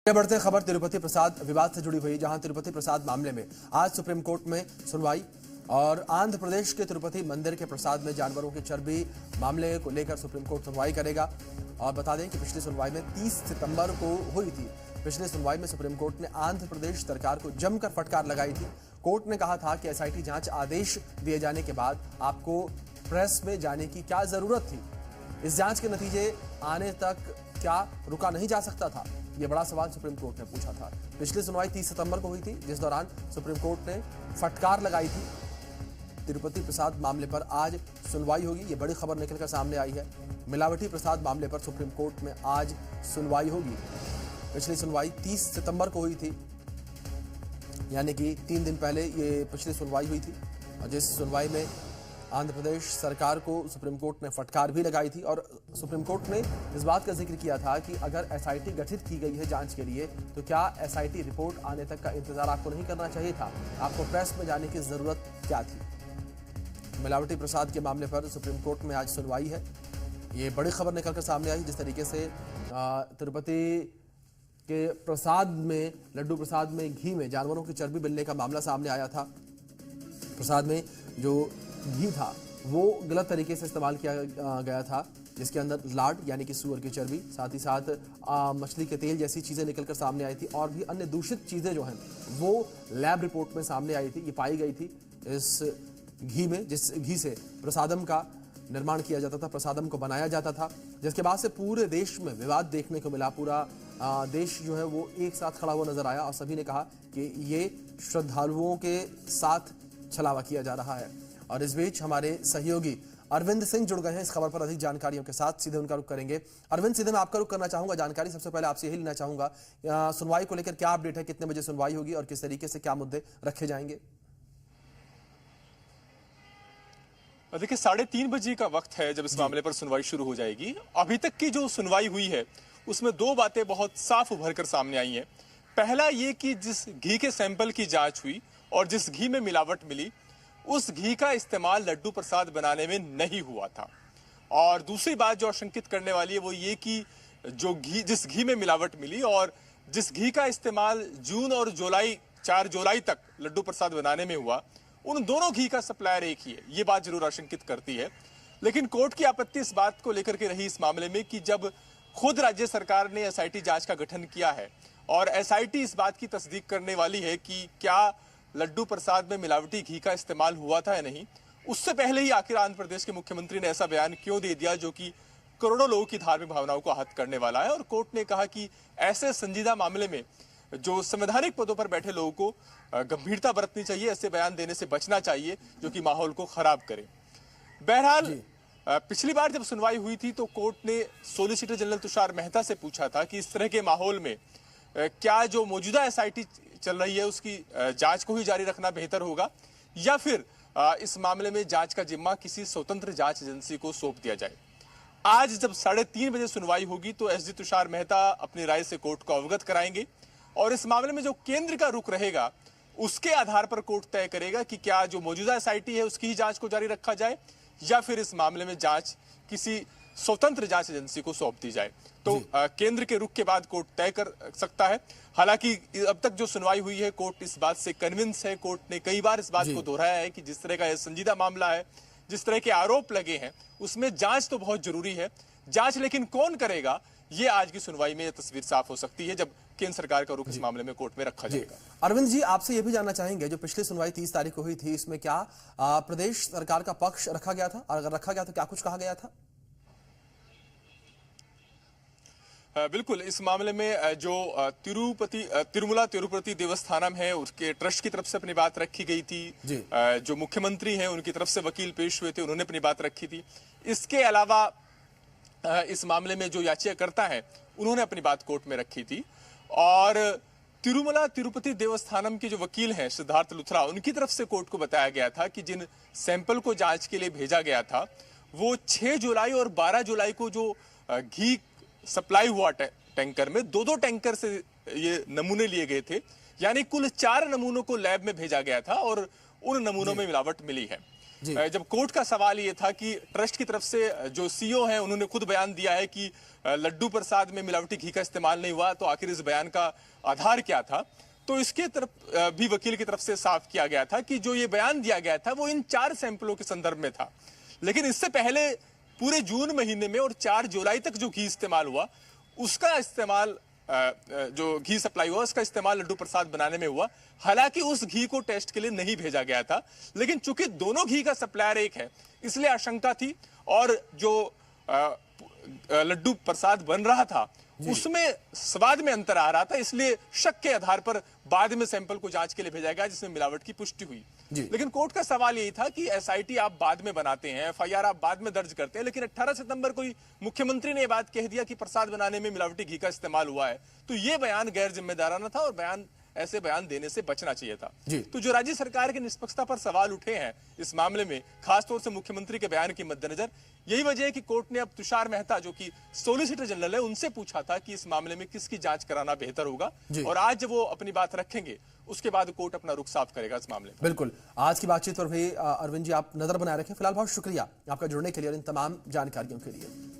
आगे बढ़ते हैं, खबर तिरुपति प्रसाद विवाद से जुड़ी हुई, जहां तिरुपति प्रसाद मामले में आज सुप्रीम कोर्ट में सुनवाई और आंध्र प्रदेश के तिरुपति मंदिर के प्रसाद में जानवरों की चर्बी मामले को लेकर सुप्रीम कोर्ट सुनवाई करेगा। और बता दें कि पिछली सुनवाई में 30 सितंबर को हुई थी। पिछली सुनवाई में सुप्रीम कोर्ट ने आंध्र प्रदेश सरकार को जमकर फटकार लगाई थी। कोर्ट ने कहा था कि एसआईटी जांच आदेश दिए जाने के बाद आपको प्रेस में जाने की क्या जरूरत थी। इस जांच के नतीजे आने तक क्या रुका नहीं जा सकता था? यह बड़ा सवाल सुप्रीम कोर्ट ने पूछा था। पिछली सुनवाई 30 सितंबर को हुई थी, जिस दौरान सुप्रीम कोर्ट ने फटकार लगाई थी। तिरुपति प्रसाद मामले पर आज सुनवाई होगी। यह बड़ी खबर निकलकर सामने आई है। मिलावटी प्रसाद मामले पर सुप्रीम कोर्ट में आज सुनवाई होगी। पिछली सुनवाई 30 सितंबर को हुई थी, यानी कि 3 दिन पहले ये पिछली सुनवाई हुई थी, और जिस सुनवाई में आंध्र प्रदेश सरकार को सुप्रीम कोर्ट ने फटकार भी लगाई थी। और सुप्रीम कोर्ट ने इस बात का जिक्र किया था कि अगर एसआईटी गठित की गई है जांच के लिए, तो क्या एसआईटी रिपोर्ट आने तक का इंतजार आपको नहीं करना चाहिए था? आपको प्रेस में जाने की जरूरत क्या थी? मिलावटी प्रसाद के मामले पर सुप्रीम कोर्ट में आज सुनवाई है। ये बड़ी खबर निकलकर सामने आई, जिस तरीके से तिरुपति के प्रसाद में, लड्डू प्रसाद में घी में जानवरों की चर्बी मिलने का मामला सामने आया था। प्रसाद में जो घी था वो गलत तरीके से इस्तेमाल किया गया था, जिसके अंदर लाड यानी कि सुअर की चर्बी, साथ ही साथ मछली के तेल जैसी चीजें निकलकर सामने आई थी, और भी अन्य दूषित चीजें जो हैं वो लैब रिपोर्ट में सामने आई थी। ये पाई गई थी इस घी में, जिस घी से प्रसादम का निर्माण किया जाता था, प्रसादम को बनाया जाता था, जिसके बाद से पूरे देश में विवाद देखने को मिला। पूरा देश जो है वो एक साथ खड़ा हुआ नजर आया, और सभी ने कहा कि ये श्रद्धालुओं के साथ छलावा किया जा रहा है। और इस बीच हमारे सहयोगी अरविंद सिंह जुड़ गए हैं इस खबर पर अधिक जानकारियों के साथ। सीधे उनका रुख करेंगे। अरविंद, सीधे मैं आपका रुख करना चाहूंगा। जानकारी सबसे पहले आपसे यही लेना चाहूंगा, सुनवाई को लेकर क्या अपडेट है, कितने बजे सुनवाई होगी और किस तरीके से क्या मुद्दे रखे जाएंगे? देखिए, 3:30 बजे का वक्त है जब इस मामले पर सुनवाई शुरू हो जाएगी। अभी तक की जो सुनवाई हुई है उसमें 2 बातें बहुत साफ उभर कर सामने आई हैं। पहला ये कि जिस घी के सैंपल की जांच हुई और जिस घी में मिलावट मिली, उस घी का इस्तेमाल लड्डू प्रसाद बनाने में नहीं हुआ था। और दूसरी बात जो आशंकित करने वाली है वो ये कि जो घी, जिस घी में मिलावट मिली और जिस घी का इस्तेमाल जून और जुलाई 4 जुलाई तक लड्डू प्रसाद बनाने में हुआ, उन दोनों घी का सप्लायर एक ही है। ये बात जरूर आशंकित करती है। लेकिन कोर्ट की आपत्ति इस बात को लेकर के रही इस मामले में कि जब खुद राज्य सरकार ने एसआईटी जांच का गठन किया है और एसआईटी इस बात की तस्दीक करने वाली है कि क्या लड्डू प्रसाद में मिलावटी घी का इस्तेमाल हुआ था या नहीं, उससे पहले ही आखिर आंध्र प्रदेश के मुख्यमंत्री ने ऐसा बयान क्यों दे दिया जो कि करोड़ों लोगों की धार्मिक भावनाओं को आहत करने वाला है। और कोर्ट ने कहा कि ऐसे संजीदा मामले में जो संवैधानिक पदों पर बैठे लोगों को गंभीरता बरतनी चाहिए, ऐसे बयान देने से बचना चाहिए जो कि माहौल को खराब करे। बहरहाल पिछली बार जब सुनवाई हुई थी तो कोर्ट ने सॉलिसिटर जनरल तुषार मेहता से पूछा था कि इस तरह के माहौल में क्या जो मौजूदा एसआईटी चल रही है उसकी जांच को ही जारी रखना बेहतर होगा, या फिर इस मामले में जांच का जिम्मा किसी स्वतंत्र जांच एजेंसी को सौंप दिया जाए। आज जब 3:30 बजे सुनवाई होगी तो एसडी तुषार मेहता अपनी राय से कोर्ट को अवगत कराएंगे, और इस मामले में जो केंद्र का रुख रहेगा उसके आधार पर कोर्ट तय करेगा कि क्या जो मौजूदा एसआईटी है उसकी ही जांच को जारी रखा जाए या फिर इस मामले में जांच किसी स्वतंत्र जांच एजेंसी को सौंप दी जाए। तो केंद्र के रुख के बाद कोर्ट तय कर सकता है। हालांकि अब तक जो सुनवाई हुई है, कोर्ट इस बात से कन्विंस है। कोर्ट ने कई बार इस बात को दोहराया है कि जिस तरह का यह संजीदा मामला है, जिस तरह के आरोप लगे हैं, उसमें जांच तो बहुत जरूरी है। जांच लेकिन कौन करेगा, ये आज की सुनवाई में तस्वीर साफ हो सकती है जब केंद्र सरकार का रुख इस मामले में कोर्ट में रखा जाएगा। अरविंद जी, आपसे यह भी जानना चाहेंगे, जो पिछली सुनवाई 30 तारीख को हुई थी, इसमें क्या प्रदेश सरकार का पक्ष रखा गया था, और अगर रखा गया तो क्या कुछ कहा गया था? बिल्कुल, इस मामले में जो तिरुमला तिरुपति देवस्थानम है उसके ट्रस्ट की तरफ से अपनी बात रखी गई थी। जो मुख्यमंत्री हैं उनकी तरफ से वकील पेश हुए थे, उन्होंने अपनी बात रखी थी। इसके अलावा इस मामले में जो याचिकाकर्ता हैं उन्होंने अपनी बात कोर्ट में रखी थी। और तिरुमला तिरुपति देवस्थानम के जो वकील हैं सिद्धार्थ लुथरा, उनकी तरफ से कोर्ट को बताया गया था कि जिन सैंपल को जांच के लिए भेजा गया था वो 6 जुलाई और 12 जुलाई को जो घी सप्लाई हुआ टैंकर में 2-2 टैंकर से ये नमूने लिए गए थे, यानी कुल 4 नमूनों को लैब में भेजा गया था और उन नमूनों में मिलावट मिली है। जी। जब कोर्ट का सवाल ये था कि ट्रस्ट की तरफ से जो सीईओ हैं उन्होंने खुद बयान दिया है कि लड्डू प्रसाद में मिलावटी घी का इस्तेमाल नहीं हुआ, तो आखिर इस बयान का आधार क्या था। तो इसके तरफ भी वकील की तरफ से साफ किया गया था कि जो ये बयान दिया गया था वो इन 4 सैंपलों के संदर्भ में था, लेकिन इससे पहले पूरे जून महीने में और 4 जुलाई तक जो घी इस्तेमाल हुआ उसका इस्तेमाल, जो घी सप्लाई हुआ उसका इस्तेमाल लड्डू प्रसाद बनाने में हुआ। हालांकि उस घी को टेस्ट के लिए नहीं भेजा गया था, लेकिन चूंकि दोनों घी का सप्लायर एक है इसलिए आशंका थी, और जो लड्डू प्रसाद बन रहा था उसमें स्वाद में अंतर आ रहा था, इसलिए शक के आधार पर बाद में सैंपल को जांच के लिए भेजा गया जिसमें मिलावट की पुष्टि हुई। लेकिन कोर्ट का सवाल यही था कि एसआईटी आप बाद में बनाते हैं, एफआईआर आप बाद में दर्ज करते हैं, लेकिन 18 सितंबर को ही मुख्यमंत्री ने यह बात कह दिया कि प्रसाद बनाने में मिलावटी घी का इस्तेमाल हुआ है, तो यह बयान गैर जिम्मेदाराना था और ऐसे बयान देने से बचना चाहिए था। तो जो राज्य सरकार की निष्पक्षता पर सवाल उठे हैं इस मामले में, खासतौर से मुख्यमंत्री के बयान के मद्देनजर, यही वजह है कि कोर्ट ने अब तुषार मेहता जो कि सॉलिसिटर जनरल है उनसे पूछा था कि इस मामले में किसकी जांच कराना बेहतर होगा, और आज जब वो अपनी बात रखेंगे उसके बाद कोर्ट अपना रुख साफ करेगा इस मामले में। बिल्कुल, आज की बातचीत पर भी अरविंद जी आप नजर बनाए रखें। फिलहाल बहुत शुक्रिया आपका जुड़ने के लिए और इन तमाम जानकारियों के लिए।